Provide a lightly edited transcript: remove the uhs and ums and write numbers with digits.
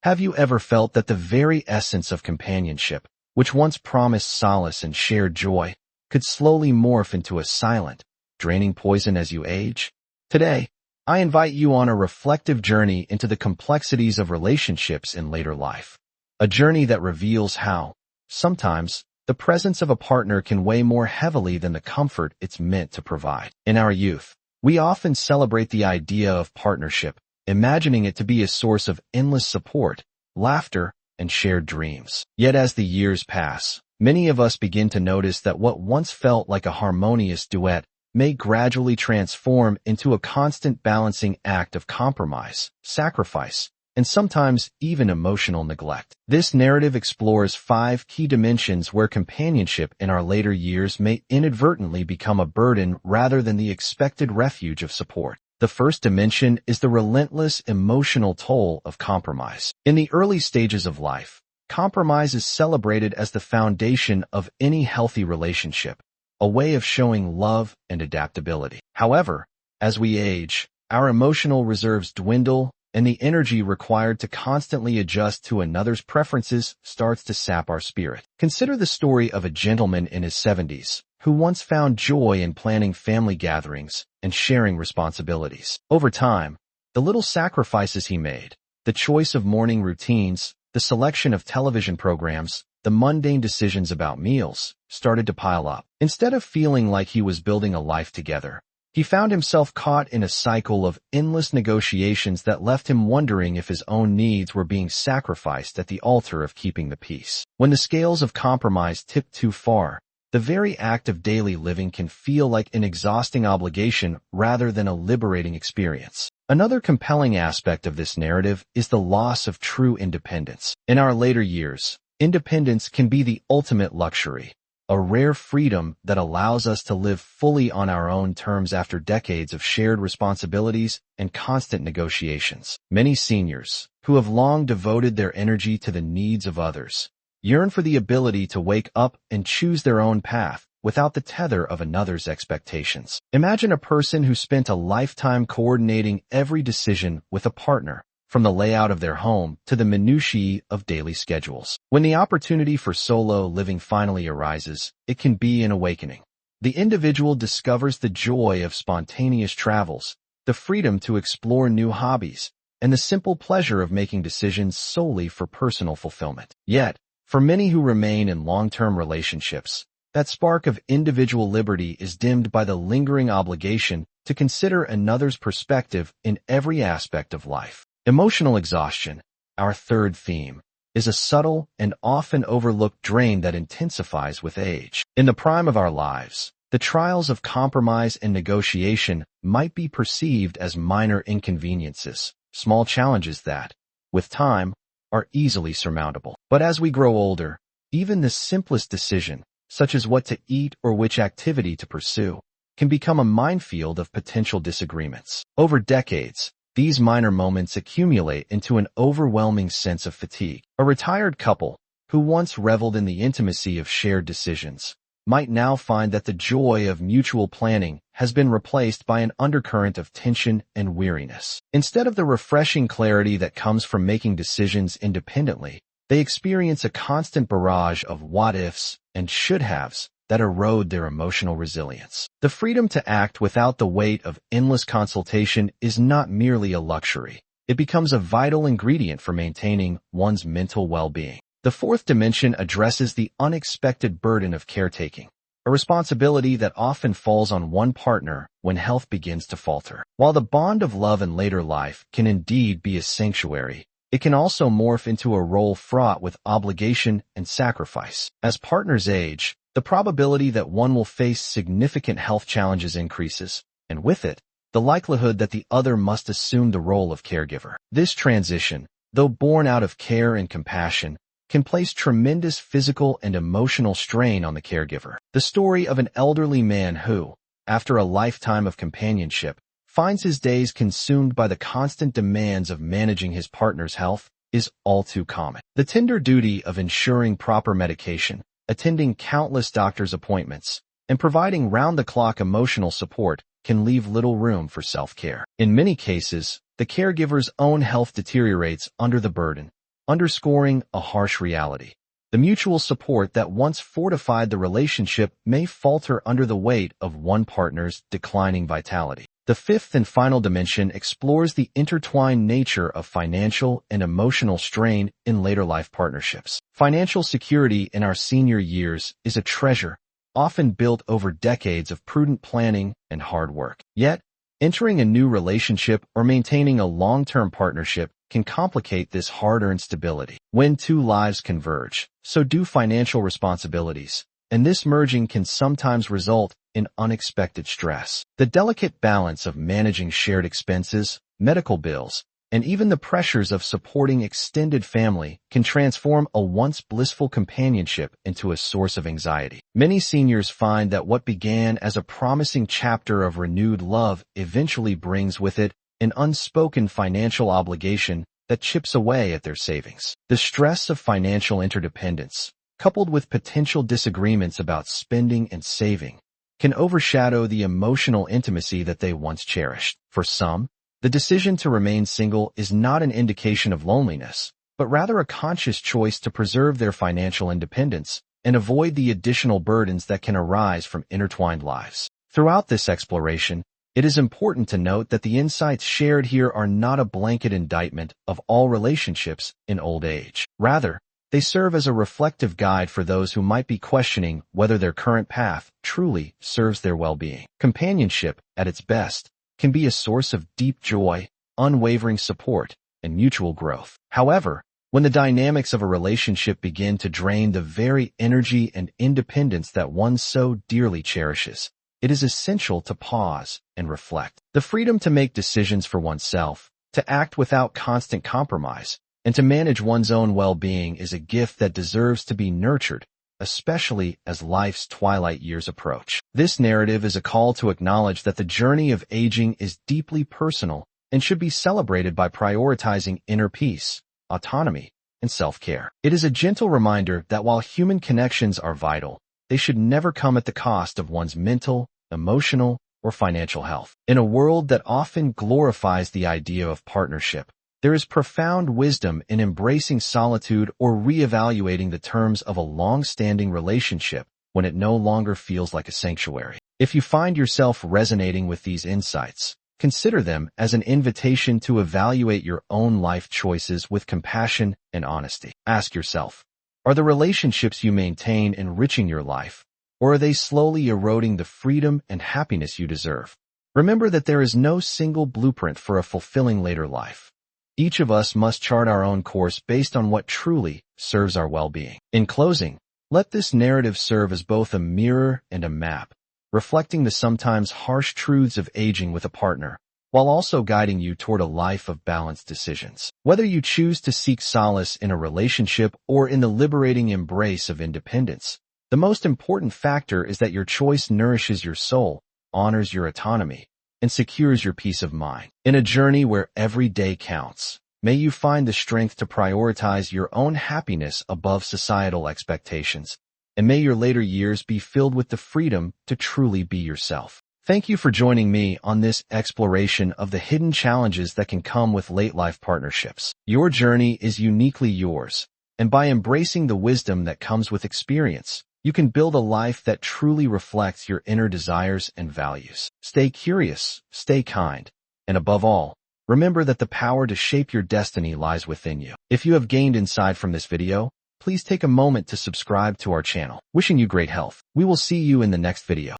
Have you ever felt that the very essence of companionship, which once promised solace and shared joy, could slowly morph into a silent, draining poison as you age? Today, I invite you on a reflective journey into the complexities of relationships in later life. A journey that reveals how, sometimes, the presence of a partner can weigh more heavily than the comfort it's meant to provide. In our youth, we often celebrate the idea of partnership, imagining it to be a source of endless support, laughter, and shared dreams. Yet as the years pass, many of us begin to notice that what once felt like a harmonious duet may gradually transform into a constant balancing act of compromise, sacrifice, and sometimes even emotional neglect. This narrative explores 5 key dimensions where companionship in our later years may inadvertently become a burden rather than the expected refuge of support. The first dimension is the relentless emotional toll of compromise. In the early stages of life, compromise is celebrated as the foundation of any healthy relationship, a way of showing love and adaptability. However, as we age, our emotional reserves dwindle, and the energy required to constantly adjust to another's preferences starts to sap our spirit. Consider the story of a gentleman in his 70s who once found joy in planning family gatherings and sharing responsibilities. Over time, the little sacrifices he made, the choice of morning routines, the selection of television programs, the mundane decisions about meals, started to pile up. Instead of feeling like he was building a life together, he found himself caught in a cycle of endless negotiations that left him wondering if his own needs were being sacrificed at the altar of keeping the peace. When the scales of compromise tip too far, the very act of daily living can feel like an exhausting obligation rather than a liberating experience. Another compelling aspect of this narrative is the loss of true independence. In our later years, independence can be the ultimate luxury, a rare freedom that allows us to live fully on our own terms after decades of shared responsibilities and constant negotiations. Many seniors, who have long devoted their energy to the needs of others, yearn for the ability to wake up and choose their own path without the tether of another's expectations. Imagine a person who spent a lifetime coordinating every decision with a partner, from the layout of their home to the minutiae of daily schedules. When the opportunity for solo living finally arises, it can be an awakening. The individual discovers the joy of spontaneous travels, the freedom to explore new hobbies, and the simple pleasure of making decisions solely for personal fulfillment. Yet, for many who remain in long-term relationships, that spark of individual liberty is dimmed by the lingering obligation to consider another's perspective in every aspect of life. Emotional exhaustion, our third theme, is a subtle and often overlooked drain that intensifies with age. In the prime of our lives, the trials of compromise and negotiation might be perceived as minor inconveniences, small challenges that, with time, are easily surmountable. But as we grow older, even the simplest decision, such as what to eat or which activity to pursue, can become a minefield of potential disagreements. Over decades, these minor moments accumulate into an overwhelming sense of fatigue. A retired couple, who once reveled in the intimacy of shared decisions, might now find that the joy of mutual planning has been replaced by an undercurrent of tension and weariness. Instead of the refreshing clarity that comes from making decisions independently, they experience a constant barrage of what-ifs and should-haves that erode their emotional resilience. The freedom to act without the weight of endless consultation is not merely a luxury. It becomes a vital ingredient for maintaining one's mental well-being. The fourth dimension addresses the unexpected burden of caretaking, a responsibility that often falls on one partner when health begins to falter. While the bond of love in later life can indeed be a sanctuary, it can also morph into a role fraught with obligation and sacrifice. As partners age, the probability that one will face significant health challenges increases, and with it, the likelihood that the other must assume the role of caregiver. This transition, though born out of care and compassion, can place tremendous physical and emotional strain on the caregiver. The story of an elderly man who, after a lifetime of companionship, finds his days consumed by the constant demands of managing his partner's health is all too common. The tender duty of ensuring proper medication, attending countless doctor's appointments, and providing round-the-clock emotional support can leave little room for self-care. In many cases, the caregiver's own health deteriorates under the burden, underscoring a harsh reality. The mutual support that once fortified the relationship may falter under the weight of one partner's declining vitality. The fifth and final dimension explores the intertwined nature of financial and emotional strain in later life partnerships. Financial security in our senior years is a treasure, often built over decades of prudent planning and hard work. Yet, entering a new relationship or maintaining a long-term partnership can complicate this hard-earned stability. When two lives converge, so do financial responsibilities, and this merging can sometimes result in unexpected stress. The delicate balance of managing shared expenses, medical bills, and even the pressures of supporting extended family can transform a once blissful companionship into a source of anxiety. Many seniors find that what began as a promising chapter of renewed love eventually brings with it an unspoken financial obligation that chips away at their savings. The stress of financial interdependence, coupled with potential disagreements about spending and saving, can overshadow the emotional intimacy that they once cherished. For some, the decision to remain single is not an indication of loneliness, but rather a conscious choice to preserve their financial independence and avoid the additional burdens that can arise from intertwined lives. Throughout this exploration, it is important to note that the insights shared here are not a blanket indictment of all relationships in old age. Rather, they serve as a reflective guide for those who might be questioning whether their current path truly serves their well-being. Companionship, at its best, can be a source of deep joy, unwavering support, and mutual growth. However, when the dynamics of a relationship begin to drain the very energy and independence that one so dearly cherishes, it is essential to pause and reflect. The freedom to make decisions for oneself, to act without constant compromise, and to manage one's own well-being is a gift that deserves to be nurtured, especially as life's twilight years approach. This narrative is a call to acknowledge that the journey of aging is deeply personal and should be celebrated by prioritizing inner peace, autonomy, and self-care. It is a gentle reminder that while human connections are vital, they should never come at the cost of one's mental, emotional, or financial health. In a world that often glorifies the idea of partnership, there is profound wisdom in embracing solitude or reevaluating the terms of a long-standing relationship when it no longer feels like a sanctuary. If you find yourself resonating with these insights, consider them as an invitation to evaluate your own life choices with compassion and honesty. Ask yourself, are the relationships you maintain enriching your life, or are they slowly eroding the freedom and happiness you deserve? Remember that there is no single blueprint for a fulfilling later life. Each of us must chart our own course based on what truly serves our well-being. In closing, let this narrative serve as both a mirror and a map, reflecting the sometimes harsh truths of aging with a partner, while also guiding you toward a life of balanced decisions. Whether you choose to seek solace in a relationship or in the liberating embrace of independence, the most important factor is that your choice nourishes your soul, honors your autonomy, and secures your peace of mind. In a journey where every day counts, may you find the strength to prioritize your own happiness above societal expectations, and may your later years be filled with the freedom to truly be yourself. Thank you for joining me on this exploration of the hidden challenges that can come with late-life partnerships. Your journey is uniquely yours, and by embracing the wisdom that comes with experience, you can build a life that truly reflects your inner desires and values. Stay curious, stay kind, and above all, remember that the power to shape your destiny lies within you. If you have gained insight from this video, please take a moment to subscribe to our channel. Wishing you great health. We will see you in the next video.